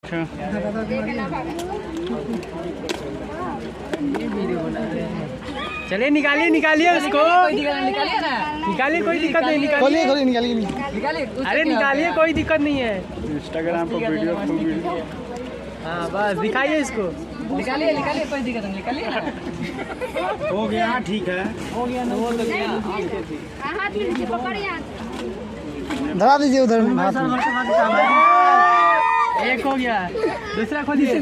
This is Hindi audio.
अच्छा चलिए निकालिए निकालिए उसको, निकालिए ना, निकालिए कोई दिक्कत नहीं, खोलिए निकालिए। खोलिए निकालिए निकालिए। अरे निकालिए कोई दिक्कत नहीं है। इंस्टाग्राम पर वीडियो फुल वीडियो। हाँ बस दिखाइए इसको। निकालिए निकालिए, कोई दिक्कत नहीं, निकालिए ना। हो गया ठीक है। हो गया ना, वो तो गया। हाथ में लीजिए, पकड़िए। धरा दीजिए उधर हाथ में। एक हो गया, दूसरा खोलिए।